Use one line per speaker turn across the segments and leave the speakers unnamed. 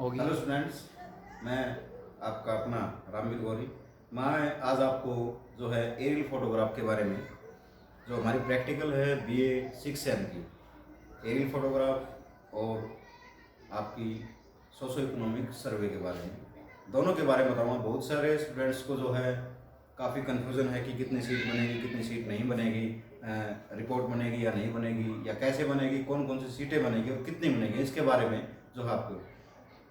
होगी।
Hello students, मैं आपका अपना रामवीर गौरी। मैं आज आपको जो है एरियल फोटोग्राफ के बारे में, जो हमारी प्रैक्टिकल है बीए 6 सेम की एरियल फोटोग्राफ और आपकी सोशो इकोनॉमिक सर्वे के बारे में, दोनों के बारे में बताऊंगा। बहुत सारे स्टूडेंट्स को जो है काफ़ी कन्फ्यूज़न है कि कितनी सीट बनेगी, कितनी सीट नहीं बनेगी, रिपोर्ट बनेगी या नहीं बनेगी, या कैसे बनेगी, कौन कौन सी सीटें बनेगी और कितनी बनेगी, इसके बारे में जो है आपको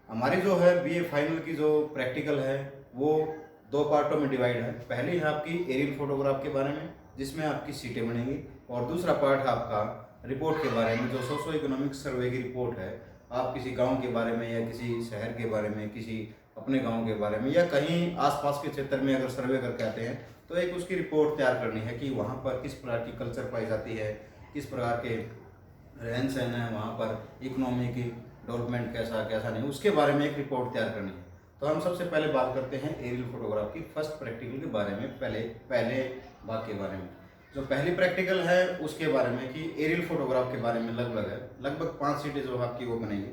हमारी जो है बीए फाइनल की जो प्रैक्टिकल है वो 2 पार्टों में डिवाइड है। पहली है आपकी एरियल फोटोग्राफ के बारे में, जिसमें आपकी सीटें बनेंगी, और दूसरा पार्ट है आपका रिपोर्ट के बारे में, जो सोशो इकोनॉमिक सर्वे की रिपोर्ट है। आप किसी गांव के बारे में या किसी शहर के बारे में, किसी अपने गांव के बारे में या कहीं आसपास के क्षेत्र में अगर सर्वे करके आते हैं तो एक उसकी रिपोर्ट तैयार करनी है कि वहाँ पर किस प्रकार की कल्चर पाई जाती है, किस प्रकार के रहन सहन है वहाँ पर, इकोनॉमी की डेवलपमेंट कैसा कैसा नहीं, उसके बारे में एक रिपोर्ट तैयार करनी है। तो हम सबसे पहले बात करते हैं एरियल फोटोग्राफ की फर्स्ट प्रैक्टिकल के बारे में, पहले भाग के बारे में। जो पहली प्रैक्टिकल है उसके बारे में कि एरियल फोटोग्राफ के बारे में लगभग 5 सीटें जो आपकी वो बनेंगी।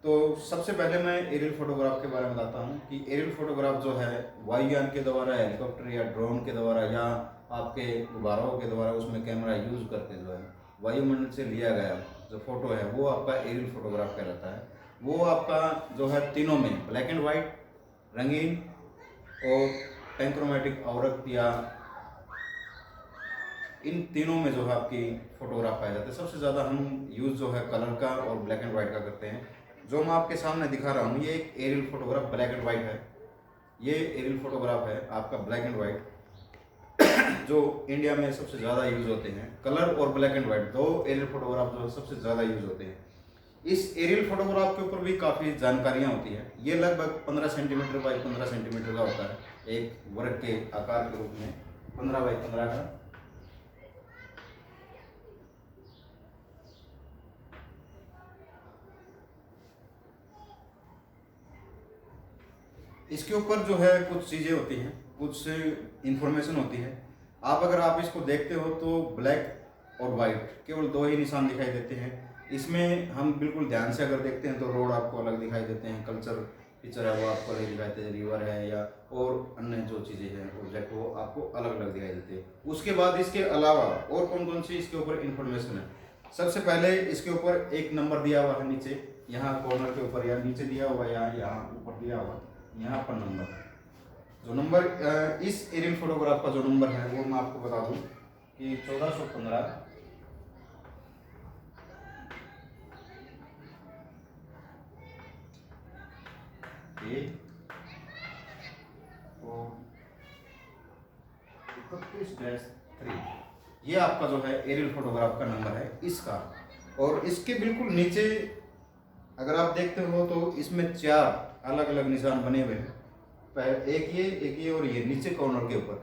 तो सबसे पहले मैं एरियल फोटोग्राफ के बारे में बताता हूँ कि एरियल फोटोग्राफ जो है वायुयान के द्वारा, हेलीकॉप्टर या ड्रोन के द्वारा या आपके गुब्बारों के द्वारा उसमें कैमरा यूज करके जो है वायुमंडल से लिया गया जो फोटो है वो आपका एरियल फोटोग्राफ कहलाता है। वो आपका जो है तीनों में ब्लैक एंड वाइट, रंगीन और पेंक्रोमेटिक आवृत, या इन तीनों में जो है आपकी फोटोग्राफ पाए जाते हैं। सबसे ज़्यादा हम यूज़ जो है कलर का और ब्लैक एंड वाइट का करते हैं। जो मैं आपके सामने दिखा रहा हूँ ये एक aerial photograph black and white है। ये एरियल फोटोग्राफ है आपका ब्लैक एंड वाइट, जो इंडिया में सबसे ज़्यादा यूज़ होते हैं। कलर और ब्लैक एंड वाइट दो एरियल फोटोग्राफ जो सबसे ज़्यादा यूज़ होते हैं। इस एरियल फोटोग्राफ के ऊपर भी काफ़ी जानकारियाँ होती हैं। ये लगभग 15 सेंटीमीटर बाई 15 सेंटीमीटर का होता है, एक वर्ग के आकार के रूप में 15 बाई 15 का। इसके ऊपर जो है कुछ चीज़ें होती हैं, कुछ इंफॉर्मेशन होती है। आप इसको देखते हो तो ब्लैक और वाइट केवल 2 ही निशान दिखाई देते हैं। इसमें हम बिल्कुल ध्यान से अगर देखते हैं तो रोड आपको अलग दिखाई देते हैं, कल्चर पिक्चर है वो आपको अलग दिखाई देते हैं, रिवर है या और अन्य जो चीज़ें हैं ऑब्जेक्ट वो आपको अलग अलग दिखाई देते हैं। उसके बाद इसके अलावा और कौन कौन सी इसके ऊपर इंफॉर्मेशन है। सबसे पहले इसके ऊपर एक नंबर दिया हुआ है नीचे, यहाँ कॉर्नर के ऊपर, या नीचे दिया हुआ या यहाँ ऊपर दिया हुआ, यहाँ पर नंबर। जो नंबर इस एरियल फोटोग्राफ का जो नंबर है वो मैं आपको बता दूं कि 1415 31-3, ये आपका जो है एरियल फोटोग्राफ का नंबर है इसका। और इसके बिल्कुल नीचे अगर आप देखते हो तो इसमें 4 अलग अलग निशान बने हुए हैं। एक ये और ये नीचे कॉर्नर के ऊपर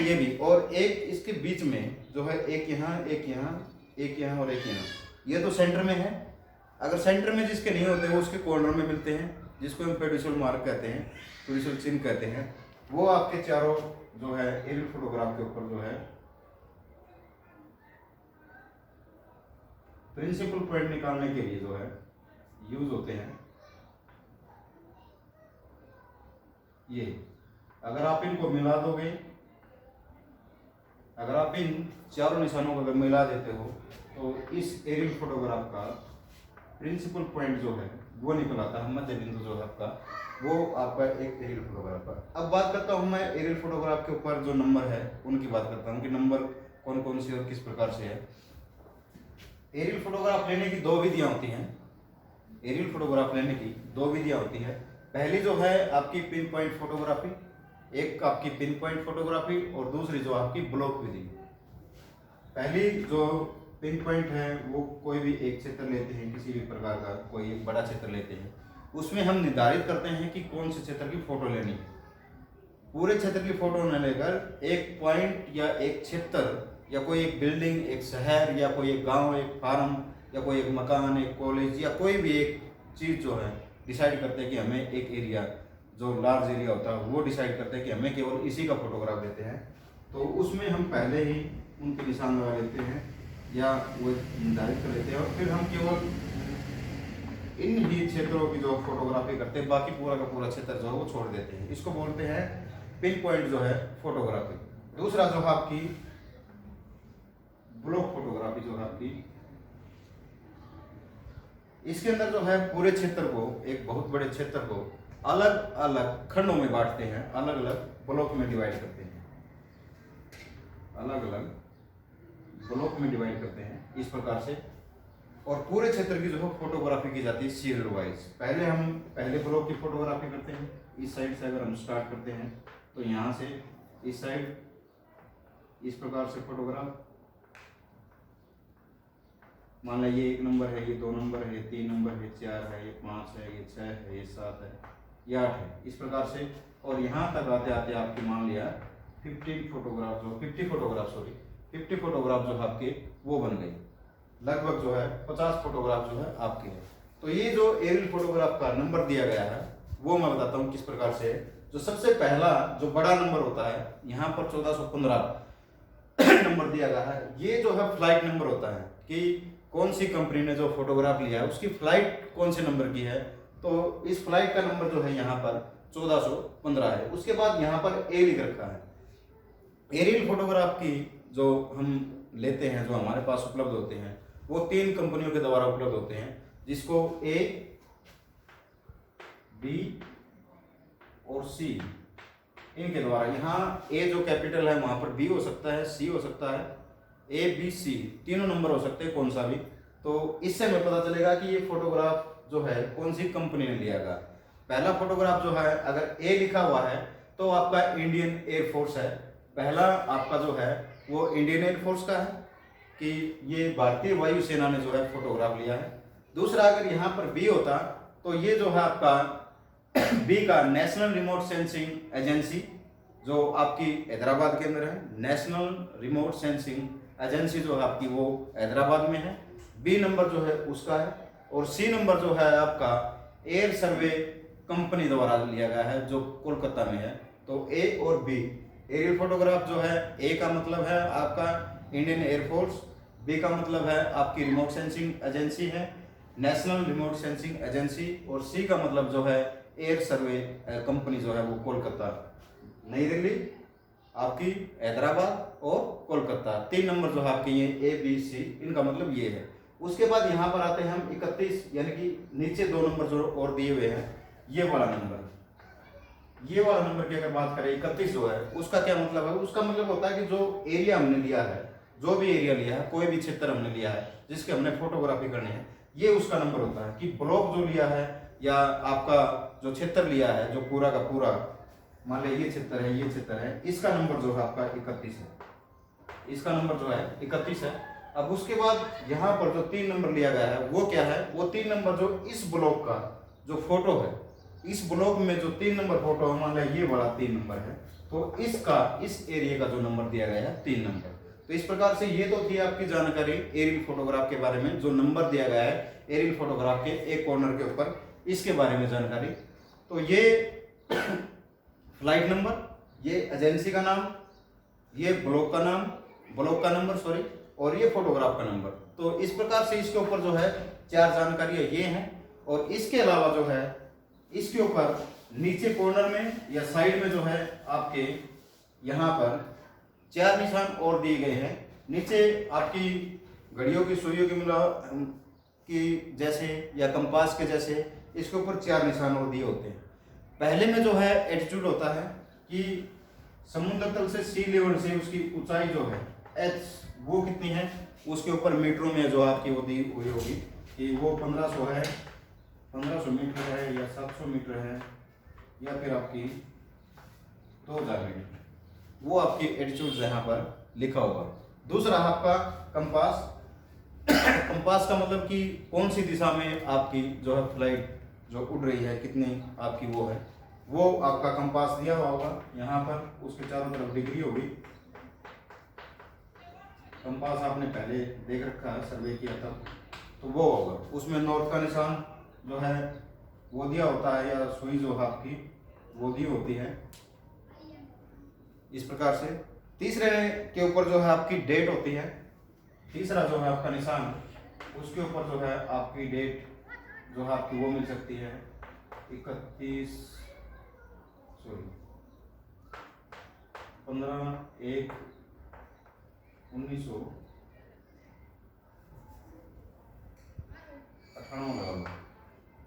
ये भी, और एक इसके बीच में जो है एक यहाँ, एक यहाँ, एक यहाँ और एक यहाँ। ये तो सेंटर में है। अगर सेंटर में जिसके नहीं होते वो उसके कॉर्नर में मिलते हैं, जिसको हम पेडिशल मार्क कहते हैं, पेडिशल चिन्ह कहते हैं। वो आपके चारों जो है एरियल फोटोग्राफ के ऊपर जो है प्रिंसिपल पॉइंट निकालने के लिए जो है यूज होते हैं। ये अगर आप इनको मिला दोगे, अगर आप इन चारों निशानों को अगर मिला देते हो तो इस एरियल फोटोग्राफ का प्रिंसिपल पॉइंट जो है वो निकल आता है, मध्य बिंदु जो है आपका, वो आपका एक एरियल फोटोग्राफ है। अब बात करता हूँ मैं एरियल फोटोग्राफ के ऊपर जो नंबर है उनकी बात करता हूँ कि नंबर कौन कौन से और किस प्रकार से है। एरियल फोटोग्राफ लेने की 2 विधियाँ होती हैं। एरियल फोटोग्राफ लेने की 2 विधियाँ होती है। पहली जो है आपकी पिन पॉइंट फोटोग्राफी, एक आपकी पिन पॉइंट फोटोग्राफी, और दूसरी जो आपकी ब्लॉक विधि। पहली जो पिन पॉइंट है वो कोई भी एक क्षेत्र लेते हैं, किसी भी प्रकार का कोई एक बड़ा क्षेत्र लेते हैं, उसमें हम निर्धारित करते हैं कि कौन से क्षेत्र की फोटो लेनी है। पूरे क्षेत्र की फोटो न लेकर एक पॉइंट या एक क्षेत्र या कोई एक बिल्डिंग, एक शहर या कोई एक गाँव, एक फार्म या कोई एक मकान, एक कॉलेज या कोई भी एक चीज़ जो है डिसाइड करते हैं कि हमें एक एरिया जो लार्ज एरिया होता है वो डिसाइड करते हैं कि हमें केवल इसी का फोटोग्राफ देते हैं। तो उसमें हम पहले ही उनके निशान लगा लेते हैं या वो निर्धारित कर लेते हैं, और फिर हम केवल इन ही क्षेत्रों की जो फोटोग्राफी करते हैं, बाकी पूरा का पूरा क्षेत्र जो है वो छोड़ देते हैं। इसको बोलते हैं पिन पॉइंट जो है फोटोग्राफी। दूसरा जो है आपकी ब्लॉक फोटोग्राफी जो है आपकी, इसके अंदर जो है पूरे क्षेत्र को, एक बहुत बड़े क्षेत्र को अलग अलग खंडों में बांटते हैं, अलग अलग ब्लॉक में डिवाइड करते हैं, अलग अलग ब्लॉक में डिवाइड करते हैं इस प्रकार से। और पूरे क्षेत्र की जो है फोटोग्राफी की जाती है सीरियल वाइज। पहले हम पहले ब्लॉक की फोटोग्राफी करते हैं। इस साइड से अगर हम स्टार्ट करते हैं तो यहाँ से इस साइड इस प्रकार से फोटोग्राफ, मान लो ये 1 नंबर है, ये 2 नंबर है, 3 नंबर है, 4 है, ये 5 है, ये 6 है, ये 7 है, ये 8 है, इस प्रकार से। और यहाँ तक आते आते आपकी मान लिया 50 फोटोग्राफ जो आपके वो बन गई। लगभग जो है 50 फोटोग्राफ जो है आपके है। तो ये जो एरियल फोटोग्राफ का नंबर दिया गया है वो मैं बताता हूँ किस प्रकार से है। जो सबसे पहला जो बड़ा नंबर होता है, यहाँ पर 1415 नंबर दिया गया है। ये जो है फ्लाइट नंबर होता है कि कौन सी कंपनी ने जो फोटोग्राफ लिया है उसकी फ्लाइट कौन से नंबर की है। तो इस फ्लाइट का नंबर जो है यहाँ पर 1415 है। उसके बाद यहाँ पर ए लिख रखा है। एरियल फोटोग्राफ की जो हम लेते हैं, जो हमारे पास उपलब्ध होते हैं, वो 3 कंपनियों के द्वारा उपलब्ध होते हैं, जिसको ए, बी और सी इनके द्वारा। यहाँ ए जो कैपिटल है वहां पर बी हो सकता है, सी हो सकता है, ए बी सी तीनों नंबर हो सकते हैं, कौन सा भी। तो इससे हमें पता चलेगा कि ये फोटोग्राफ जो है कौन सी कंपनी ने लिया गया। पहला फोटोग्राफ जो है अगर ए लिखा हुआ है तो आपका इंडियन एयरफोर्स है। पहला आपका जो है वो इंडियन एयरफोर्स का है कि ये भारतीय वायुसेना ने जो है फोटोग्राफ लिया है। दूसरा अगर यहाँ पर बी होता तो ये जो है आपका बी का नेशनल रिमोट सेंसिंग एजेंसी, जो आपकी हैदराबाद के अंदर है। नेशनल रिमोट सेंसिंग एजेंसी जो है आपकी वो हैदराबाद में है। बी नंबर जो है उसका है। और सी नंबर जो है आपका एयर सर्वे कंपनी द्वारा लिया गया है जो कोलकाता में है। तो ए और बी एरियल फोटोग्राफ जो है, ए का मतलब है आपका इंडियन एयरफोर्स, बी का मतलब है आपकी रिमोट सेंसिंग एजेंसी है, नेशनल रिमोट सेंसिंग एजेंसी, और सी का मतलब जो है एयर सर्वे कंपनी जो है वो कोलकाता, नई दिल्ली, आपकी हैदराबाद और कोलकाता। 3 नंबर जो है आपके ये ए बी सी, इनका मतलब ये है। उसके बाद यहाँ पर आते हैं हम 31, यानी कि नीचे 2 नंबर जो और दिए हुए हैं, ये वाला नंबर की अगर बात करें 31 जो है उसका क्या मतलब है। उसका मतलब होता है कि जो एरिया हमने लिया है, जो भी एरिया लिया है, कोई भी क्षेत्र हमने लिया है जिसके हमने फोटोग्राफी करनी है, ये उसका नंबर होता है। कि ब्लॉक जो लिया है या आपका जो क्षेत्र लिया है, जो पूरा का पूरा, मान लीजिए ये क्षेत्र है, ये क्षेत्र है, इसका नंबर जो है आपका 31 है। इसका नंबर जो है 31 है। अब उसके बाद यहाँ पर जो 3 नंबर लिया गया है वो क्या है, वो 3 नंबर जो इस ब्लॉक का जो फोटो है, इस ब्लॉक में जो 3 नंबर फोटो है, मान लीजिए ये बड़ा 3 नंबर है, तो इसका इस एरिया का जो नंबर दिया गया है 3 नंबर। तो इस प्रकार से ये तो थी आपकी जानकारी एरियल फोटोग्राफ के बारे में, जो नंबर दिया गया है एरियल फोटोग्राफ के एक कॉर्नर के ऊपर, इसके बारे में जानकारी। तो ये फ्लाइट नंबर, ये एजेंसी का नाम, ये ब्लॉक का नंबर सॉरी, और ये फोटोग्राफ का नंबर। तो इस प्रकार से इसके ऊपर जो है 4 जानकारियां ये हैं। और इसके अलावा जो है इसके ऊपर नीचे कॉर्नर में या साइड में जो है आपके यहाँ पर 4 निशान और दिए गए हैं। नीचे आपकी घड़ियों की सुइयों की जैसे या कंपास के जैसे इसके ऊपर 4 निशान और दिए होते हैं। पहले में जो है एल्टीट्यूड होता है कि समुद्र तल से सी लेवल से उसकी ऊंचाई जो है एच, वो कितनी है, उसके ऊपर मीटरों में जो आपकी वो दी हुई होगी कि वो 1500 है, 1500 मीटर है या 700 मीटर है या फिर आपकी 2000 मीटर, वो आपकी एल्टीट्यूड यहाँ पर लिखा होगा। दूसरा आपका कंपास का मतलब कि कौन सी दिशा में आपकी जो है फ्लाइट जो उड़ रही है, कितनी आपकी वो है, वो आपका कंपास दिया हुआ होगा यहाँ पर। उसके चारों तरफ डिग्री होगी। कंपास आपने पहले देख रखा है, सर्वे किया था, तो वो होगा। उसमें नॉर्थ का निशान जो है वो दिया होता है, या सुई जो है आपकी वो दी होती है इस प्रकार से। तीसरे के ऊपर जो है आपकी डेट होती है। तीसरा जो है आपका निशान, उसके ऊपर जो है आपकी डेट जो है आपकी वो मिल सकती है 15/1/1998 लगा लो।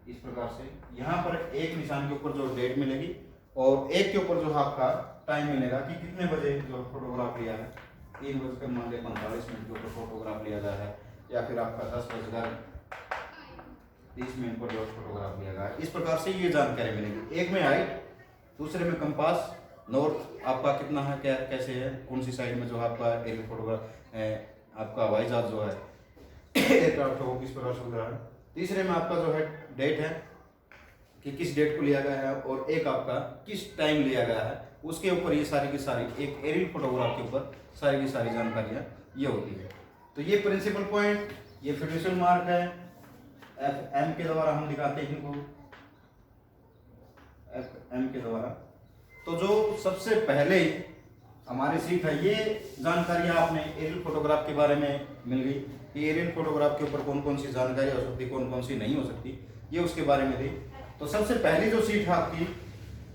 इस प्रकार से यहाँ पर एक निशान के ऊपर जो डेट मिलेगी और एक के ऊपर जो है आपका टाइम मिलेगा कि कितने बजे जो फोटोग्राफ लिया है। 3:45 के ऊपर फोटोग्राफ लिया गया है, या फिर आपका 10:30 पर जो फोटोग्राफ लिया गया है। इस प्रकार से ये जानकारी मिलेगी। एक में हाइट, दूसरे में कंपास, नॉर्थ आपका कितना है, क्या कैसे है, कौन सी साइड में जो है आपका एरियल फोटोग्राफ आपका हवाई जहाज जो है एयरक्राफ्ट हो किस प्रकार से उड़ रहा है। तीसरे में आपका जो है डेट है कि किस डेट को लिया गया है, और एक आपका किस टाइम लिया गया है। उसके ऊपर ये सारी की सारी एक एरियल फोटोग्राफ के ऊपर सारी की सारी जानकारियाँ ये होती है। तो ये प्रिंसिपल पॉइंट, ये फिड्यूशियल मार्क है, FM के द्वारा हम दिखाते हैं इनको, FM के द्वारा। तो जो सबसे पहले हमारी सीट है, ये जानकारियाँ आपने एरियल फोटोग्राफ के बारे में मिल गई कि एरियल फोटोग्राफ के ऊपर कौन कौन सी जानकारी हो सकती, कौन कौन सी नहीं हो सकती, ये उसके बारे में थी। तो सबसे पहली जो सीट है आपकी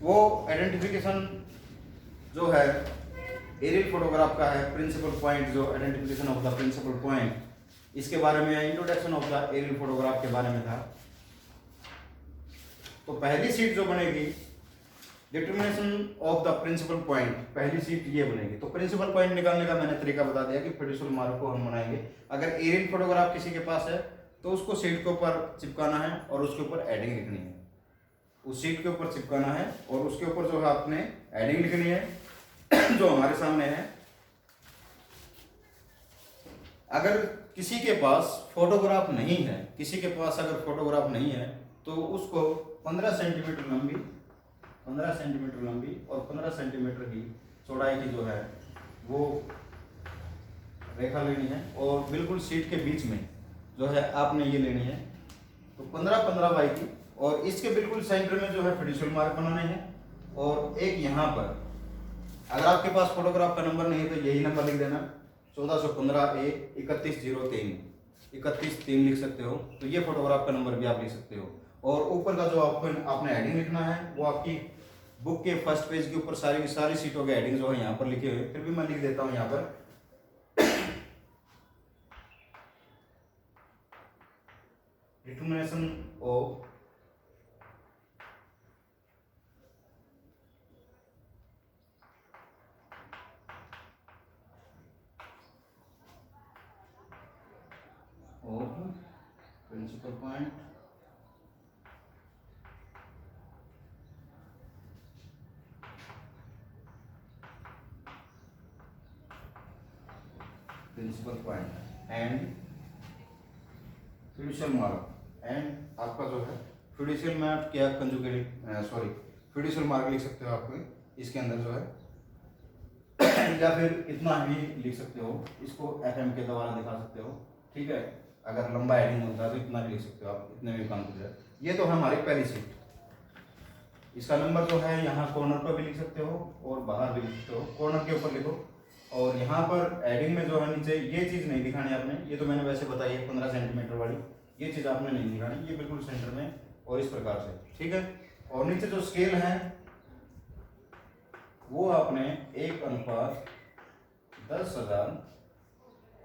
वो आइडेंटिफिकेशन जो है एरियल फोटोग्राफ का है, प्रिंसिपल पॉइंट, जो identification of the principal point, इसके बारे में, introduction of the aerial photograph के बारे में था। तो पहली सीट जो बनेगी determination of the principal point, पहली सीट ये बनेगी। तो प्रिंसिपल पॉइंट निकालने का मैंने तरीका बता दिया कि फिड्यूशियल मार्क को हम बनाएंगे। अगर एरियल फोटोग्राफ किसी के पास है तो उसको सीट के ऊपर चिपकाना है और उसके ऊपर एडिंग लिखनी है। उस सीट के ऊपर चिपकाना है और उसके ऊपर जो है आपने एडिंग लिखनी है जो हमारे सामने है। अगर किसी के पास फोटोग्राफ नहीं है, किसी के पास अगर फोटोग्राफ नहीं है तो उसको 15 सेंटीमीटर लंबी, 15 सेंटीमीटर लंबी और 15 सेंटीमीटर की चौड़ाई की जो है वो रेखा लेनी है, और बिल्कुल सीट के बीच में जो है आपने ये लेनी है। तो 15-15 बाई की, और इसके बिल्कुल सेंटर में जो है फिड्यूशियल मार्क बनाने हैं। और एक यहाँ पर, अगर आपके पास फोटोग्राफ का नंबर नहीं है तो यही नंबर लिख देना, 1415A 3103, 31 लिख सकते हो। तो ये फोटोग्राफ का नंबर भी आप लिख सकते हो। और ऊपर का जो आपने हेडिंग लिखना है वो आपकी बुक के फर्स्ट पेज के ऊपर सारी की सारी सीटों के हेडिंग जो है यहाँ पर लिखे हुए, फिर भी मैं लिख देता हूँ यहाँ पर determination of principal point, principal point and fiducial mark. And आपका जो है फिड्यूशियल मार्क क्या कंजुगेट, सॉरी फिड्यूशियल मार्क लिख सकते हो आपको इसके अंदर जो है या फिर इतना भी लिख सकते हो, इसको FM के द्वारा दिखा सकते हो। ठीक है, अगर लंबा हेडिंग होता है तो इतना भी लिख सकते हो आप, इतने में काम कर जाए। ये तो है हमारी पहली सीट। इसका नंबर जो है यहाँ कॉर्नर पर भी लिख सकते हो और बाहर भी लिख सकते हो। कॉर्नर के ऊपर लिखो, और यहाँ पर हेडिंग में जो है नीचे ये चीज़ नहीं दिखानी आपने, ये तो मैंने वैसे बताई है 15 सेंटीमीटर वाली, ये चीज़ आपने नहीं दिखानी, ये बिल्कुल सेंटर में और इस प्रकार से। ठीक है, और नीचे जो स्केल है वो आपने 1:10,000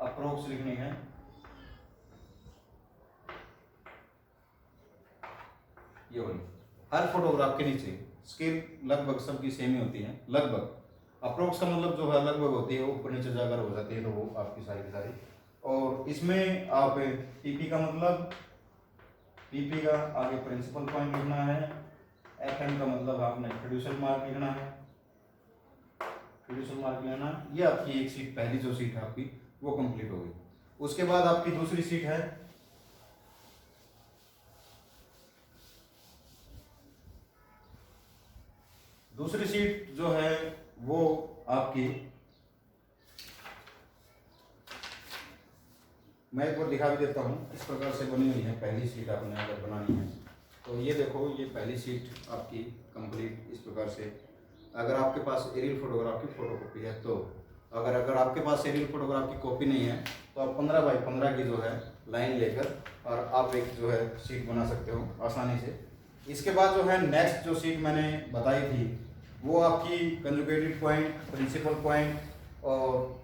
अप्रोक्स लिखनी है। ये वाली हर फोटोग्राफ के नीचे स्केल लगभग सबकी सेम ही होती है, लगभग। अप्रोक्स का मतलब जो है लगभग होती है, ऊपर नीचे जाकर हो जाती है, तो वो आपकी सारी की सारी। और इसमें आप PP का मतलब, PP का आगे प्रिंसिपल पॉइंट लिखना है। FM का मतलब आपने फिड्यूशियल मार्क लिखना है, फिड्यूशियल मार्क लेना। ये आपकी एक सीट, पहली जो सीट है आपकी वो कंप्लीट हो गई। उसके बाद आपकी दूसरी सीट है दूसरी सीट जो है वो आपकी, मैं एक बार दिखा भी देता हूँ, इस प्रकार से बनी हुई है। पहली सीट आपने अगर बनानी है तो ये देखो, ये पहली सीट आपकी कंप्लीट इस प्रकार से। अगर आपके पास एरियल फोटोग्राफ की फोटोकॉपी है तो, अगर आपके पास एरियल फोटोग्राफ की कॉपी नहीं है तो आप 15x15 की जो है लाइन लेकर और आप एक जो है सीट बना सकते हो आसानी से। इसके बाद जो है नेक्स्ट जो सीट मैंने बताई थी वो आपकी कंजुगेटेड पॉइंट, प्रिंसिपल पॉइंट और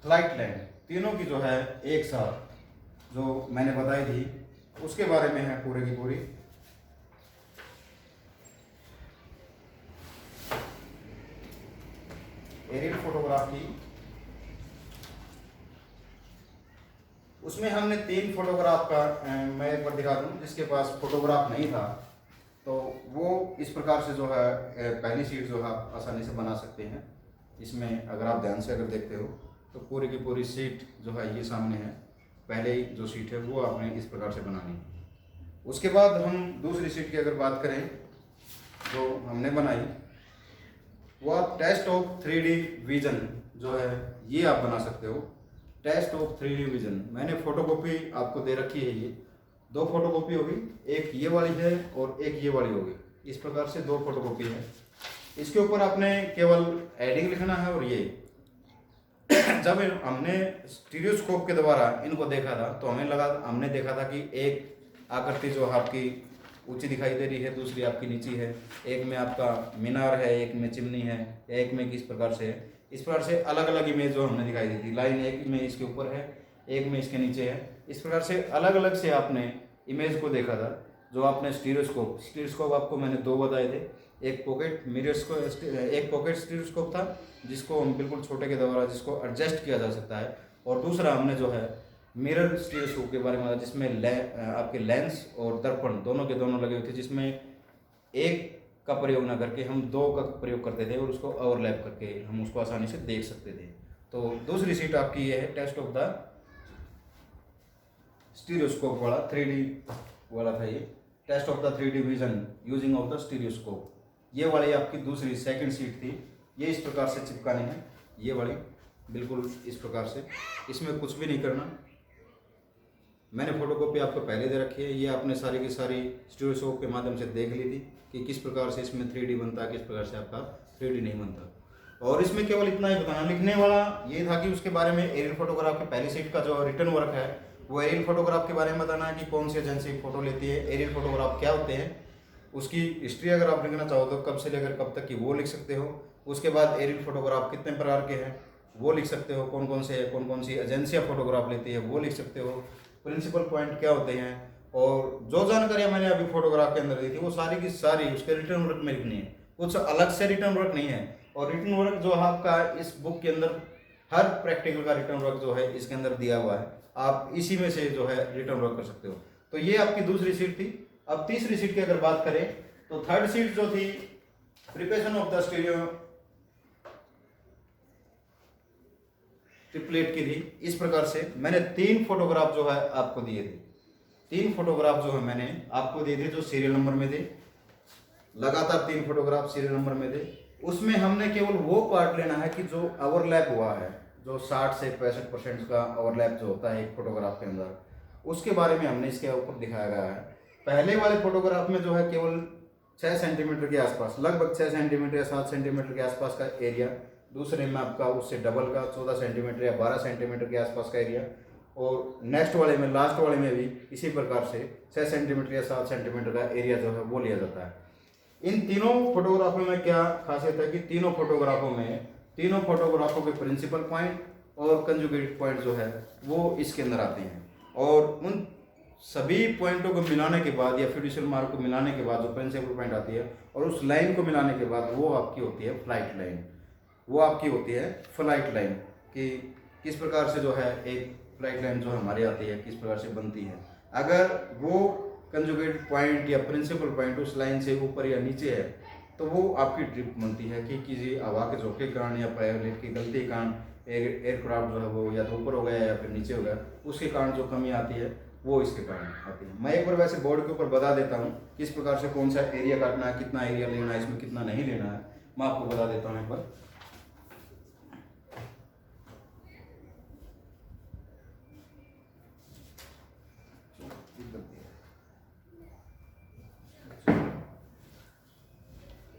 फ्लाइट लाइन तीनों की जो है एक साथ जो मैंने बताई थी उसके बारे में है पूरे की पूरी। एरियल फोटोग्राफ की उसमें हमने 3 फोटोग्राफ का मैं एक बार दिखा दूँ, जिसके पास फोटोग्राफ नहीं था तो वो इस प्रकार से जो है पहली सीट जो है आप आसानी से बना सकते हैं। इसमें अगर आप ध्यान से अगर देखते हो तो पूरी की पूरी सीट जो है ये सामने है, पहले ही जो सीट है वो आपने इस प्रकार से बनानी है। उसके बाद हम दूसरी सीट की अगर बात करें जो हमने बनाई वो आप टेस्ट ऑफ 3D विजन जो है ये आप बना सकते हो। टेस्ट ऑफ 3D विजन मैंने फोटोकॉपी आपको दे रखी है, ये 2 फोटोकॉपी होगी, एक ये वाली है और एक ये वाली होगी। इस प्रकार से 2 फोटोकॉपी है। इसके ऊपर आपने केवल एडिंग लिखना है। और ये जब हमने स्टीरियोस्कोप के द्वारा इनको देखा था तो हमने देखा था कि एक आकृति जो आपकी ऊंची दिखाई दे रही है, दूसरी आपकी नीची है, एक में आपका मीनार है, एक में चिमनी है, एक में किस प्रकार से है। इस प्रकार से अलग अलग इमेज जो हमने दिखाई दी थी, लाइन एक में इसके ऊपर है, एक में इसके नीचे है। इस प्रकार से अलग अलग से आपने इमेज को देखा था। जो आपने स्टीरियोस्कोप आपको मैंने 2 बताए थे, एक पॉकेट स्टीरियोस्कोप था जिसको हम बिल्कुल छोटे के द्वारा जिसको एडजस्ट किया जा सकता है, और दूसरा हमने जो है मिरर स्टीरियोस्कोप के बारे में बताया जिसमें आपके लेंस और दर्पण दोनों के दोनों लगे हुए थे, जिसमें एक का प्रयोग ना करके हम 2 का प्रयोग करते थे और उसको ओवरलैप करके हम उसको आसानी से देख सकते थे। तो दूसरी सीट आपकी ये है टेस्ट ऑफ द स्टीरियोस्कोप वाला 3D वाला था, ये test of the 3D vision using of the stereoscope. ये वाली आपकी दूसरी सेकंड सीट थी। ये इस प्रकार से चिपकानी है, ये वाली बिल्कुल इस प्रकार से, इसमें कुछ भी नहीं करना। मैंने फोटोकॉपी आपको पहले दे रखी है, ये आपने सारी की सारी स्टीरियोस्कोप के माध्यम से देख ली थी कि किस प्रकार से इसमें 3D बनता है, किस प्रकार से आपका 3D नहीं बनता। और इसमें केवल इतना ही बताना, लिखने वाला ये था कि उसके बारे में एरियल फोटोग्राफ की पहली सीट का जो रिटर्न वर्क है वो एरियल फोटोग्राफ के बारे में बताना है कि कौन सी एजेंसी फोटो लेती है, एरियल फोटोग्राफ क्या होते हैं, उसकी हिस्ट्री अगर आप लिखना चाहो तो कब से लेकर कब तक की वो लिख सकते हो। उसके बाद एरियल फोटोग्राफ कितने प्रकार के हैं वो लिख सकते हो, कौन कौन से है, कौन कौन सी एजेंसियाँ फोटोग्राफ लेती है वो लिख सकते हो, प्रिंसिपल पॉइंट क्या होते हैं, और जो जानकारियाँ मैंने अभी फोटोग्राफ के अंदर दी थी वो सारी की सारी उसके रिटर्न वर्क में लिखनी है, कुछ अलग से रिटर्न वर्क नहीं है। और रिटर्न वर्क जो आपका इस बुक के अंदर हर प्रैक्टिकल का रिटर्न वर्क जो है इसके अंदर दिया हुआ है, आप इसी में से जो है रिटर्न वर्क कर सकते हो। तो ये आपकी दूसरी सीट थी। अब तीसरी सीट की अगर बात करें तो थर्ड सीट जो थी preparation of the stereo triplet की थी। इस प्रकार से मैंने 3 फोटोग्राफ जो है आपको दिए थे, 3 फोटोग्राफ जो है मैंने आपको दिए थे जो सीरियल नंबर में थे, लगातार 3 फोटोग्राफ सीरियल नंबर में थे। उसमें हमने केवल वो पार्ट लेना है कि जो ओवरलैप हुआ है, जो 60 से 65% का ओवरलैप जो होता है एक फोटोग्राफ के अंदर, उसके बारे में हमने इसके ऊपर दिखाया गया है। पहले वाले फोटोग्राफ में जो है केवल 6 सेंटीमीटर के आसपास, लगभग 6 सेंटीमीटर या 7 सेंटीमीटर के आसपास का एरिया, दूसरे में आपका उससे डबल का 14 सेंटीमीटर या 12 सेंटीमीटर के आसपास का एरिया, और नेक्स्ट वाले में लास्ट वाले में भी इसी प्रकार से 6 सेंटीमीटर या 7 सेंटीमीटर का एरिया जो है वो लिया जाता है। इन तीनों फोटोग्राफों में क्या खासियत है कि तीनों फोटोग्राफों के प्रिंसिपल पॉइंट और कंजुगेटेड पॉइंट जो है वो इसके अंदर आते हैं, और उन सभी पॉइंटों को मिलाने के बाद या फिड्यूशियल मार्क को मिलाने के बाद जो प्रिंसिपल पॉइंट आती है और उस लाइन को मिलाने के बाद वो आपकी होती है फ्लाइट लाइन। वो आपकी होती है फ्लाइट लाइन कि किस प्रकार से जो है एक फ्लाइट लाइन जो हमारी आती है किस प्रकार से बनती है। अगर वो कंजुगेटेड पॉइंट या प्रिंसिपल पॉइंट उस लाइन से ऊपर या नीचे है तो वो आपकी ट्रिप बनती है कि किसी हवा के झोंके के कारण या पायलट की गलती के कारण एयरक्राफ्ट जो है वो या तो ऊपर हो गया या फिर नीचे हो गया, उसके कारण जो कमी आती है वो इसके कारण आती है। मैं एक बार वैसे बोर्ड के ऊपर बता देता हूँ किस प्रकार से कौन सा एरिया काटना है, कितना एरिया लेना है, इसमें कितना नहीं लेना है, मैं आपको बता देता हूँ एक बार।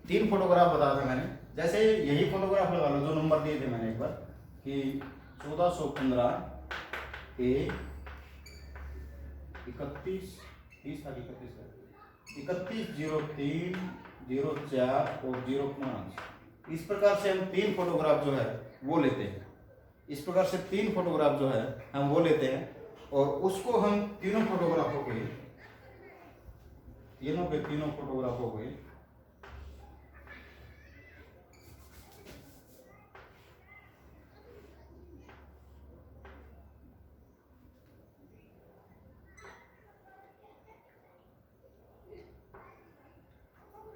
तीन फोटोग्राफ बताया था मैंने, जैसे यही फोटोग्राफ लगा लो जो नंबर दिए थे मैंने एक बार कि 1415 A 31 30 था 31 है 31/03/04 और 0.5। इस प्रकार से हम 3 फोटोग्राफ जो है वो लेते हैं। इस प्रकार से 3 फोटोग्राफ जो है हम वो लेते हैं और उसको हम तीनों फोटोग्राफों के तीनों फोटोग्राफों के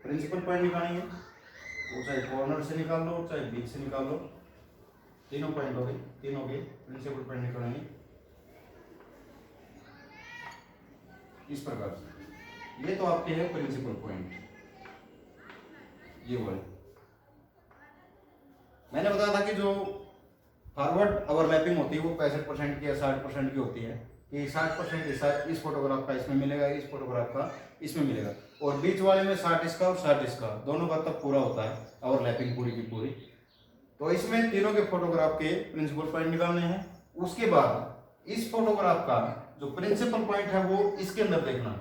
प्रिंसिपल पॉइंट निकालेंगे। वो चाहे कॉर्नर से निकाल लो चाहे बीच से निकाल लो, तीनों पॉइंट हो गए, तीनों के प्रिंसिपल पॉइंट निकालेंगे इस प्रकार से। ये तो आपके है प्रिंसिपल पॉइंट, ये वाले। मैंने बताया था कि जो फॉरवर्ड ओवरलैपिंग होती है वो 65% की या 60% की होती है, कि 60% हिस्सा इस फोटोग्राफ का इसमें मिलेगा, इस फोटोग्राफ का इसमें मिलेगा, और बीच वाले में 60 इसका और 60 इसका, दोनों का तब पूरा होता है ओवरलैपिंग पूरी की पूरी। तो इसमें तीनों के फोटोग्राफ के प्रिंसिपल पॉइंट निकालने हैं। उसके बाद इस फोटोग्राफ का जो प्रिंसिपल पॉइंट है वो इसके अंदर देखना है,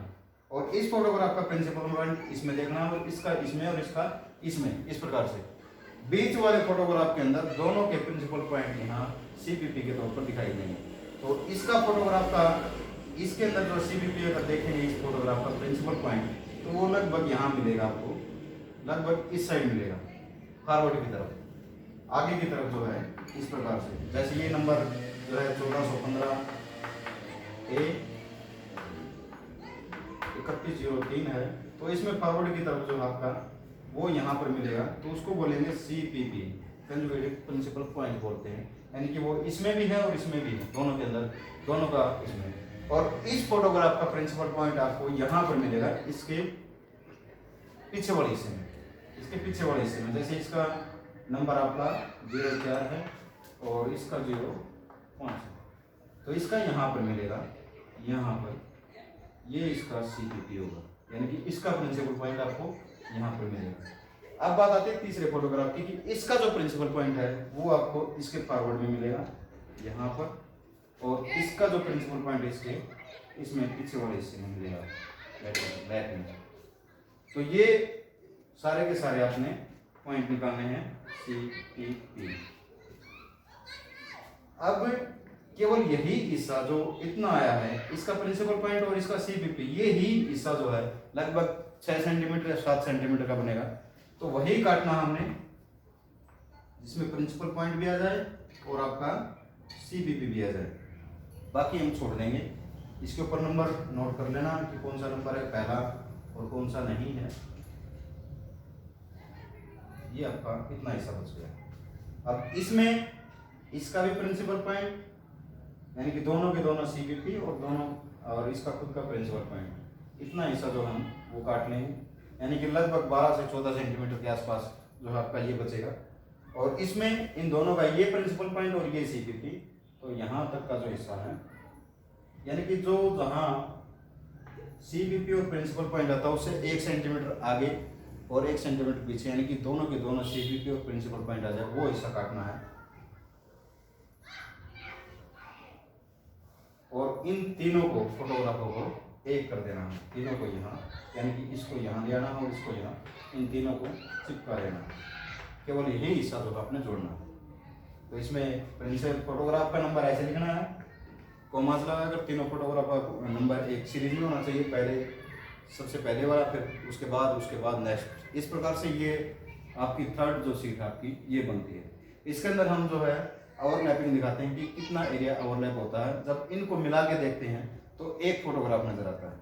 और इस फोटोग्राफ का प्रिंसिपल पॉइंट इसमें देखना है, और इसका इसमें और इसका इसमें। इस प्रकार से बीच वाले फोटोग्राफ के अंदर दोनों के प्रिंसिपल पॉइंट यहाँ सीपीपी के तौर पर दिखाई देंगे। तो इसका फोटोग्राफ का इसके अंदर जो सीपीपी अगर देखेंगे इस फोटोग्राफ का प्रिंसिपल पॉइंट, तो वो लगभग यहाँ मिलेगा आपको, लगभग इस साइड मिलेगा फॉरवर्ड की तरफ, आगे की तरफ जो है इस प्रकार से। जैसे ये नंबर जो है 1415 A 3103 है, तो इसमें फॉरवर्ड की तरफ जो आपका वो यहाँ पर मिलेगा, तो उसको बोलेंगे CPP, कंजुगेटेड प्रिंसिपल पॉइंट बोलते हैं। यानी कि वो इसमें भी है और इसमें भी है, दोनों के अंदर, दोनों का इसमें। और इस फोटोग्राफ का प्रिंसिपल पॉइंट आपको यहाँ पर मिलेगा, इसके पीछे वाले हिस्से में, इसके पीछे वाले हिस्से में। जैसे इसका नंबर आपका 04 है और इसका 05 है, तो इसका यहाँ पर मिलेगा, यहाँ पर ये इसका CPP होगा, यानी कि इसका प्रिंसिपल पॉइंट आपको यहाँ पर मिलेगा। अब बात आती है तीसरे फोटोग्राफ की, कि इसका जो प्रिंसिपल पॉइंट है वो आपको इसके फॉरवर्ड में मिलेगा यहाँ पर, और इसका जो प्रिंसिपल पॉइंट है इसके इसमें पीछे वाले हिस्से में मिलेगा, बैक में। तो ये सारे के सारे आपने पॉइंट निकालने हैं CPP। अब केवल यही हिस्सा जो इतना आया है, इसका प्रिंसिपल पॉइंट और इसका CPP, ये ही हिस्सा जो है लगभग 6 सेंटीमीटर या 7 सेंटीमीटर का बनेगा। तो वही काटना हमने, जिसमें प्रिंसिपल पॉइंट भी आ जाए और आपका CPP भी आ जाए, बाकी हम छोड़ देंगे। इसके ऊपर नंबर नोट कर लेना कि कौन सा नंबर है पहला और कौन सा नहीं है। ये आपका इतना हिस्सा बच गया। अब इसमें इसका भी प्रिंसिपल पॉइंट, यानी कि दोनों के दोनों CPP और दोनों और इसका खुद का प्रिंसिपल पॉइंट, इतना हिस्सा जो हम वो काट लेंगे, यानी कि लगभग 12 से 14 सेंटीमीटर के आसपास जो है आपका ये बचेगा। और इसमें इन दोनों का ये प्रिंसिपल पॉइंट और ये CPP, तो यहाँ तक का जो हिस्सा है, यानी कि जो जहाँ CPP और प्रिंसिपल पॉइंट आता है उससे 1 सेंटीमीटर आगे और 1 सेंटीमीटर पीछे, यानी कि दोनों के दोनों CPP और प्रिंसिपल पॉइंट आ जाए, वो हिस्सा काटना है। और इन तीनों को फोटोग्राफों को एक कर देना है, तीनों को यहाँ, यानी कि इसको यहाँ ले आना और इसको यहाँ, इन तीनों को चिपका देना है। केवल यही हिस्सा जो आपने जोड़ना है। तो इसमें प्रिंसिपल फोटोग्राफ का नंबर ऐसे लिखना है, कॉमास लगाकर तीनों फोटोग्राफ का नंबर एक सीरीज में होना चाहिए, पहले सबसे पहले वाला, फिर उसके बाद नेक्स्ट। इस प्रकार से ये आपकी थर्ड जो सीट आपकी ये बनती है। इसके अंदर हम जो है ओवरलैपिंग दिखाते हैं कि कितना एरिया ओवरलैप होता है। जब इनको मिला के देखते हैं तो एक फोटोग्राफ नजर आता है।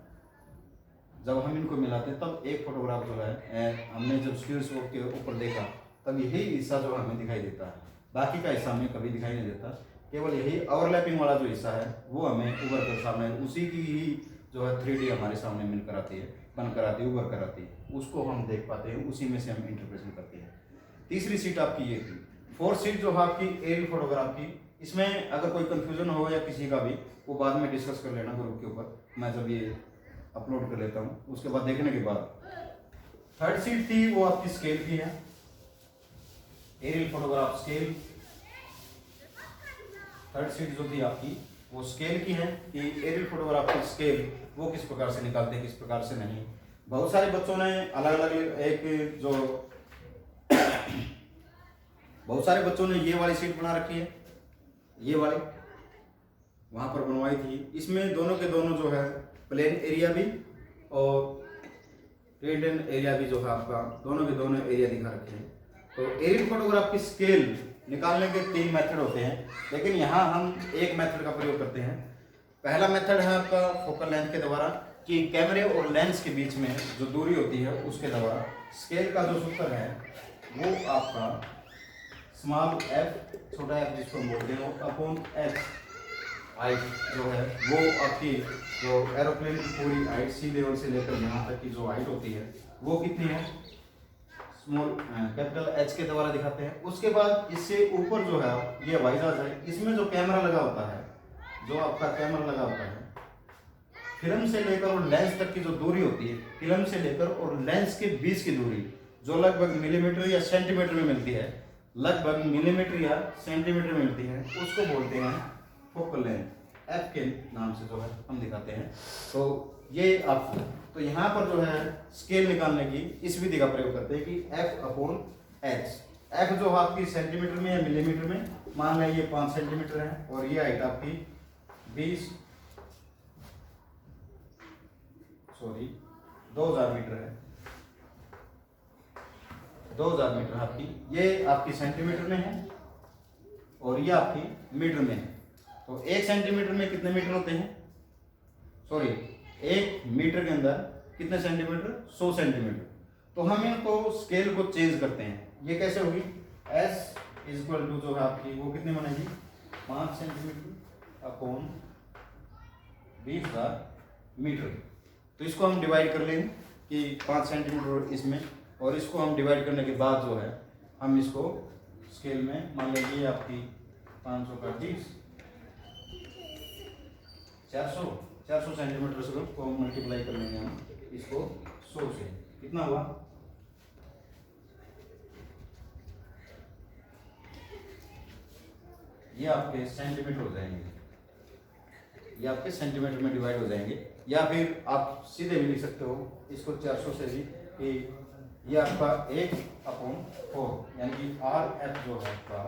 जब हम इनको मिलाते हैं तब एक फोटोग्राफ जो है, हमने जब स्क्रीनशॉट के ऊपर देखा तब यही हिस्सा जो हमें दिखाई देता है, बाकी का हिस्सा हमें कभी दिखाई नहीं देता। केवल यही ओवरलैपिंग वाला जो हिस्सा है वो हमें उभर कर सामने, उसी की ही जो है 3D हमारे सामने मिलकर आती है, बनकर आती है, उभर कर आती है, उसको हम देख पाते हैं, उसी में से हम इंटरप्रेशन करते हैं। तीसरी सीट आपकी ये थी। फोर्थ सीट जो है आपकी एरियल फोटोग्राफ की। इसमें अगर कोई कंफ्यूजन हो या किसी का भी, वो बाद में डिस्कस कर लेना ग्रुप के ऊपर, मैं जब ये अपलोड कर लेता हूँ उसके बाद देखने के बाद। थर्ड सीट थी वो आपकी स्केल की है, aerial photograph scale. Third sheet जो थी आपकी वो स्केल की है कि एरियल फोटोग्राफ की स्केल वो किस प्रकार से निकालते हैं, किस प्रकार से नहीं। बहुत सारे बच्चों ने अलग अलग एक जो बहुत सारे बच्चों ने ये वाली शीट बना रखी है, ये वाली वहाँ पर बनवाई थी। इसमें दोनों के दोनों जो है प्लेन एरिया भी और रेडियन एरिया भी जो है आपका दोनों के दोनों एरिया दिखा रखे हैं। तो एरियल फोटोग्राफ की स्केल निकालने के 3 मेथड होते हैं, लेकिन यहाँ हम एक मेथड का प्रयोग करते हैं। पहला मेथड है आपका फोकल लेंथ के द्वारा, कि कैमरे और लेंस के बीच में जो दूरी होती है उसके द्वारा स्केल का जो सूत्र है वो आपका स्मॉल एफ, छोटा एफ जिसको हम बोलते हैं, अपॉन एच हाइट जो है वो आपकी जो एरोप्लेन की पूरी हाइट सी लेवल से लेकर यहाँ तक की जो हाइट होती है वो कितनी है, स्मॉल कैपिटल एच के द्वारा दिखाते हैं। उसके बाद इससे ऊपर जो है ये हवाई जहाज है, इसमें जो कैमरा लगा होता है, जो आपका कैमरा लगा होता है, फिल्म से लेकर और लेंस तक की जो दूरी होती है, फिल्म से लेकर और लेंस के बीच की दूरी जो लगभग मिलीमीटर या सेंटीमीटर में मिलती है, लगभग मिलीमीटर या सेंटीमीटर में मिलती है, उसको बोलते हैं फोकल लेंथ, एफ के नाम से जो है हम दिखाते हैं। तो ये आपको तो यहाँ पर जो है स्केल निकालने की इस विधि का प्रयोग करते हैं कि एफ अपॉन एच। एफ जो आपकी सेंटीमीटर में या मिलीमीटर में, मान लें ये 5 सेंटीमीटर है और ये हाइट आपकी 2000 मीटर है, 2000 मीटर आपकी, ये आपकी सेंटीमीटर में है और ये आपकी मीटर में है। तो 1 सेंटीमीटर में कितने मीटर होते हैं, सॉरी 1 मीटर के अंदर कितने सेंटीमीटर, 100 सेंटीमीटर। तो हम इनको स्केल को चेंज करते हैं। ये कैसे होगी, एस इक्वल टू जो है आपकी वो कितनी बनेगी, 5 सेंटीमीटर अपॉन 20,000 मीटर। तो इसको हम डिवाइड कर लेंगे कि 5 सेंटीमीटर इसमें, और इसको हम डिवाइड करने के बाद जो है हम इसको स्केल में मान लेंगे आपकी 500 का 20, 400 सेंटीमीटर से को मल्टीप्लाई कर लेंगे हम इसको 100 से, कितना हुआ, ये आपके सेंटीमीटर हो जाएंगे, ये आपके सेंटीमीटर में डिवाइड हो जाएंगे। या फिर आप सीधे भी लिख सकते हो इसको 400 से भी, कि ये आपका 1/4 यानी कि आर एफ जो है आपका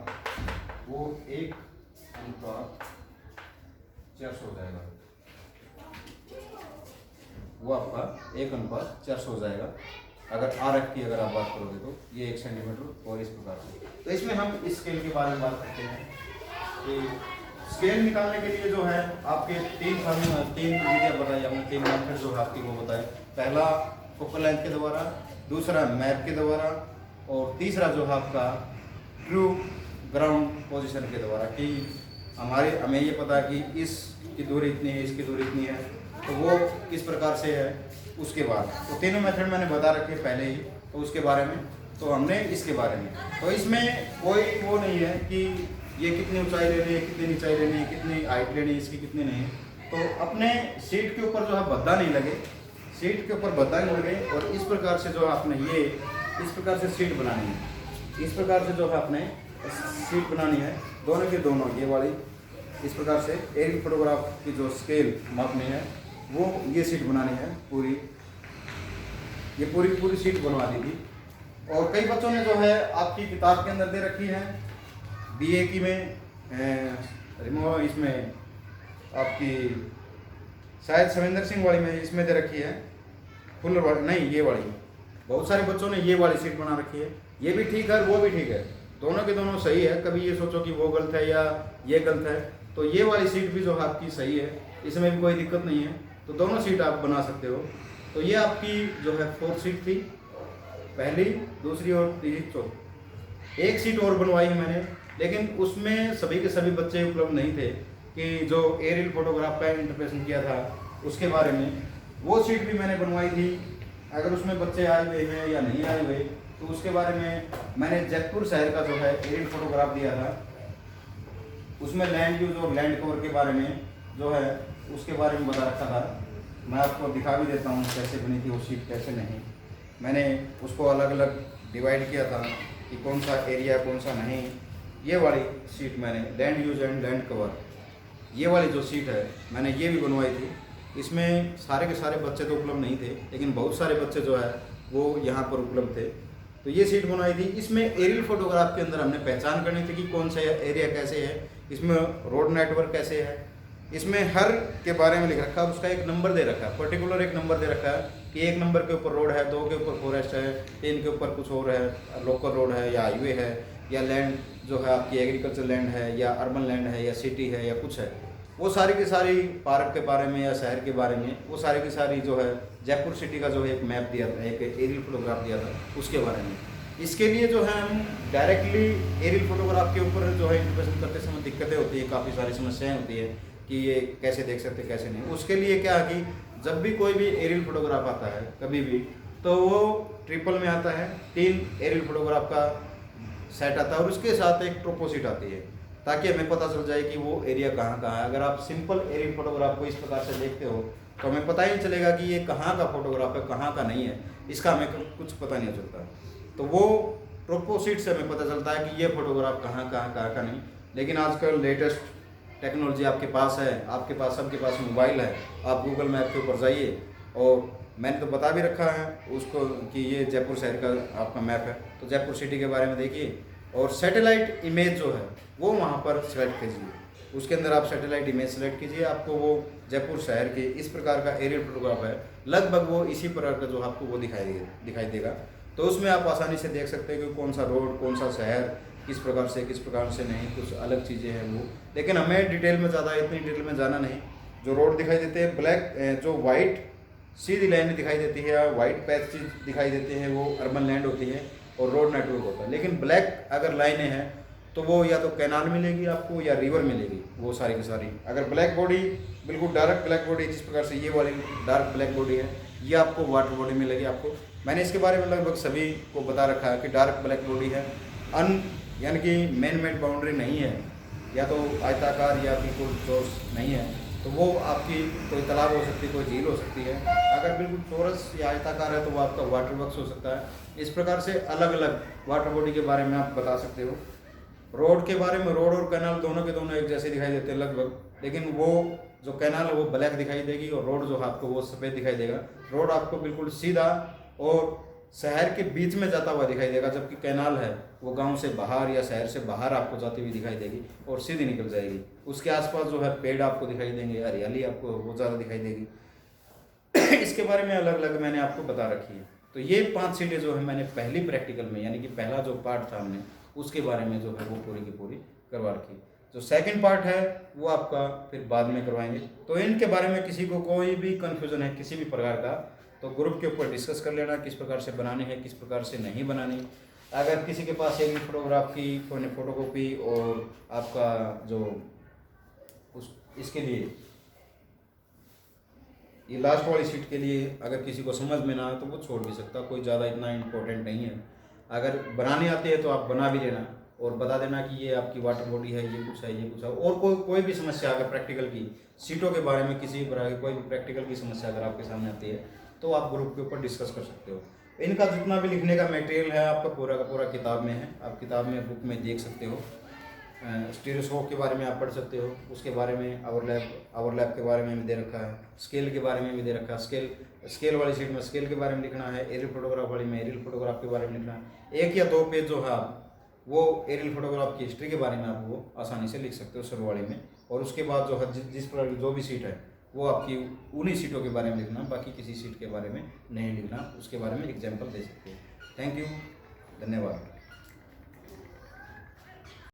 वो 1/400 हो जाएगा, वो आपका 1/400 हो जाएगा। अगर आर एफ की अगर आप बात करोगे तो ये 1 सेंटीमीटर और इस प्रकार से। तो इसमें हम इस स्केल के बारे में बात करते हैं कि स्केल निकालने के लिए जो है आपके 3 विधियाँ बताई हमने, 3 मेथड जो है आपकी वो बताए। पहला फोकल लेंथ के द्वारा, दूसरा मैप के द्वारा, और तीसरा जो है आपका ट्रू ग्राउंड पोजीशन के द्वारा, कि हमें ये पता है कि इसकी दूरी इतनी है, इसकी दूरी इतनी है, तो वो किस प्रकार से है। उसके बाद तो तीनों मेथड मैंने बता रखे पहले ही, तो उसके बारे में तो हमने इसके बारे में, तो इसमें कोई वो नहीं है कि ये कितनी ऊंचाई लेनी है, कितनी नीचाई लेनी है, कितनी हाइट लेनी है, इसकी कितनी नहीं। तो अपने सीट के ऊपर जो है भद्दा नहीं लगे, सीट के ऊपर भद्दा नहीं लगे, और इस प्रकार से जो है आपने ये इस प्रकार से सीट बनानी है, इस प्रकार से जो है आपने सीट बनानी है, दोनों के दोनों ये वाली इस प्रकार से एरियल फोटोग्राफ की जो स्केल मापनी है वो ये सीट बनानी है पूरी, ये पूरी सीट बनवा दी थी। और कई बच्चों ने जो है आपकी किताब के अंदर दे रखी है, बीए की में रिमो इसमें आपकी शायद सविंदर सिंह वाली में इसमें दे रखी है, फुल वाली नहीं, ये वाली। बहुत सारे बच्चों ने ये वाली सीट बना रखी है, ये भी ठीक है वो भी ठीक है, दोनों के दोनों सही है। कभी ये सोचो कि वो गलत है या ये गलत है, तो ये वाली सीट भी जो है आपकी सही है, इसमें भी कोई दिक्कत नहीं है, तो दोनों सीट आप बना सकते हो। तो ये आपकी जो है 4th सीट थी, पहली, दूसरी और तीसरी, चौथी। एक सीट और बनवाई है मैंने, लेकिन उसमें सभी के सभी बच्चे उपलब्ध नहीं थे कि जो एरियल फोटोग्राफ का इंटरप्रेशन किया था उसके बारे में, वो सीट भी मैंने बनवाई थी। अगर उसमें बच्चे आए हुए हैं या नहीं आए हुए, तो उसके बारे में मैंने जयपुर शहर का जो है एरियल फोटोग्राफ दिया था, उसमें लैंड यूज और लैंड कवर के बारे में जो है उसके बारे में बता रखा था। मैं आपको दिखा भी देता हूँ कैसे बनी थी वो सीट, कैसे नहीं। मैंने उसको अलग अलग डिवाइड किया था कि कौन सा एरिया कौन सा नहीं। ये वाली सीट मैंने land use and land cover, ये वाली जो सीट है मैंने ये भी बनवाई थी। इसमें सारे के सारे बच्चे तो उपलब्ध नहीं थे, लेकिन बहुत सारे बच्चे जो है वो यहाँ पर उपलब्ध थे। तो ये सीट बनवाई थी। इसमें एरियल फोटोग्राफ के अंदर हमने पहचान करनी थी कि कौन सा एरिया कैसे है, इसमें रोड नेटवर्क कैसे है, इसमें हर के बारे में लिख रखा है, उसका एक नंबर दे रखा है, पर्टिकुलर एक नंबर दे रखा है कि 1 नंबर के ऊपर रोड है, 2 के ऊपर फॉरेस्ट है, 3 के ऊपर कुछ और है, लोकल रोड है या हाईवे है, या लैंड जो है आपकी एग्रीकल्चर लैंड है, या अर्बन लैंड है, या सिटी है, या कुछ है। वो सारी की सारी पार्क के बारे में या शहर के बारे में, वो सारी की सारी जो है जयपुर सिटी का जो है एक मैप दिया था, एक एरियल फोटोग्राफ दिया था, उसके बारे में। इसके लिए जो है हम डायरेक्टली एरियल फोटोग्राफ के ऊपर जो है इंटरप्रेशन करते समय दिक्कतें होती है, काफ़ी सारी समस्याएं होती है कि ये कैसे देख सकते कैसे नहीं। उसके लिए क्या है कि जब भी कोई भी एरियल फोटोग्राफ आता है कभी भी, तो वो ट्रिपल में आता है, 3 एरियल फोटोग्राफ का सेट आता है और उसके साथ एक ट्रोपोसिट आती है, ताकि हमें पता चल जाए कि वो एरिया कहाँ कहाँ है। अगर आप सिंपल एरियल फोटोग्राफ को इस प्रकार से देखते हो तो हमें पता ही नहीं चलेगा कि ये कहाँ का फोटोग्राफ है, कहाँ का नहीं है, इसका हमें कुछ पता नहीं चलता। तो वो ट्रोपोसिट से हमें पता चलता है कि ये फोटोग्राफ कहाँ का नहीं। लेकिन आजकल लेटेस्ट टेक्नोलॉजी आपके पास है, आपके पास सबके पास मोबाइल है, आप गूगल मैप के ऊपर जाइए, और मैंने तो बता भी रखा है उसको कि ये जयपुर शहर का आपका मैप है, तो जयपुर सिटी के बारे में देखिए, और सैटेलाइट इमेज जो है वो वहाँ पर सेलेक्ट कीजिए, उसके अंदर आप सैटेलाइट इमेज सेलेक्ट कीजिए, आपको वो जयपुर शहर के इस प्रकार का एरियल फोटोग्राफ है, लगभग वो इसी प्रकार का जो आपको वो दिखाई देगा। तो उसमें आप आसानी से देख सकते हैं कि कौन सा रोड, कौन सा शहर, किस प्रकार से नहीं, कुछ अलग चीज़ें हैं वो। लेकिन हमें डिटेल में ज़्यादा इतनी डिटेल में जाना नहीं। जो रोड दिखाई देते हैं ब्लैक, जो वाइट सीधी लाइन दिखाई देती है, वाइट पैच दिखाई देते हैं, वो अर्बन लैंड होती है और रोड नेटवर्क होता है। लेकिन ब्लैक अगर लाइनें हैं तो वो या तो कैनाल मिलेगी आपको या रिवर मिलेगी, वो सारी की सारी। अगर ब्लैक बॉडी, बिल्कुल डार्क ब्लैक बॉडी, जिस प्रकार से ये वाली डार्क ब्लैक बॉडी है, ये आपको वाटर बॉडी मिलेगी आपको। मैंने इसके बारे में लगभग सभी को बता रखा है कि डार्क ब्लैक बॉडी है, यानी कि मैन मेड बाउंड्री नहीं है, या तो आयताकार या बिल्कुल चौरस नहीं है, तो वो आपकी कोई तालाब हो सकती है, कोई झील हो सकती है। अगर बिल्कुल चौरस या आयताकार है तो वो आपका वाटर वर्क्स हो सकता है। इस प्रकार से अलग अलग वाटर बॉडी के बारे में आप बता सकते हो। रोड के बारे में, रोड और कैनाल दोनों के दोनों एक जैसे दिखाई देते हैं लगभग, लेकिन वो जो कैनाल है वो ब्लैक दिखाई देगी और रोड जो आपको वो सफ़ेद दिखाई देगा। रोड आपको बिल्कुल सीधा और शहर के बीच में जाता हुआ दिखाई देगा, जबकि कैनाल है वो गांव से बाहर या शहर से बाहर आपको जाती हुई दिखाई देगी और सीधी निकल जाएगी। उसके आसपास जो है पेड़ आपको दिखाई देंगे, हरियाली आपको वो ज़्यादा दिखाई देगी। इसके बारे में अलग अलग मैंने आपको बता रखी है। तो ये 5 सीटें जो है मैंने पहली प्रैक्टिकल में, यानी कि पहला जो पार्ट था हमने उसके बारे में जो है वो पूरी की पूरी करवा रखी। जो सेकंड पार्ट है वो आपका फिर बाद में करवाएंगे। तो इनके बारे में किसी को कोई भी कन्फ्यूज़न है किसी भी प्रकार का, तो ग्रुप के ऊपर डिस्कस कर लेना, किस प्रकार से बनानी है, किस प्रकार से नहीं बनानी। अगर किसी के पास एक फोटोग्राफ की फोटोकॉपी और आपका जो इसके लिए ये लास्ट वाली सीट के लिए अगर किसी को समझ में ना आए तो वो छोड़ भी सकता, कोई ज़्यादा इतना इम्पोर्टेंट नहीं है। अगर बनानी आती है तो आप बना भी लेना और बता देना कि ये आपकी वाटर बॉडी है, ये कुछ है, ये कुछ है। और कोई भी समस्या अगर प्रैक्टिकल की सीटों के बारे में किसी भी प्रकार की कोई भी प्रैक्टिकल की समस्या अगर आपके सामने आती है तो आप ग्रुप के ऊपर डिस्कस कर सकते हो। इनका जितना भी लिखने का मटेरियल है आपका पूरा का पूरा किताब में है, आप किताब में बुक में देख सकते हो। स्टीरियोस्कोप के बारे में आप पढ़ सकते हो, उसके बारे में ओवरलैप के बारे में भी दे रखा है, स्केल के बारे में भी दे रखा है। स्केल वाली सीट में स्केल के बारे में लिखना है, एरियल फोटोग्राफ वाली में एरियल फोटोग्राफ के बारे में लिखना है। 1 या 2 पेज जो है आप वो एरियल फोटोग्राफ की हिस्ट्री के बारे में आप वो आसानी से लिख सकते हो शुरू वाली में। और उसके बाद जो है जिस प्रकार की जो भी सीट है वो आपकी उन्हीं सीटों के बारे में लिखना, बाकी किसी सीट के बारे में नहीं लिखना, उसके बारे में एग्जाम्पल दे सकते हो। थैंक यू, धन्यवाद।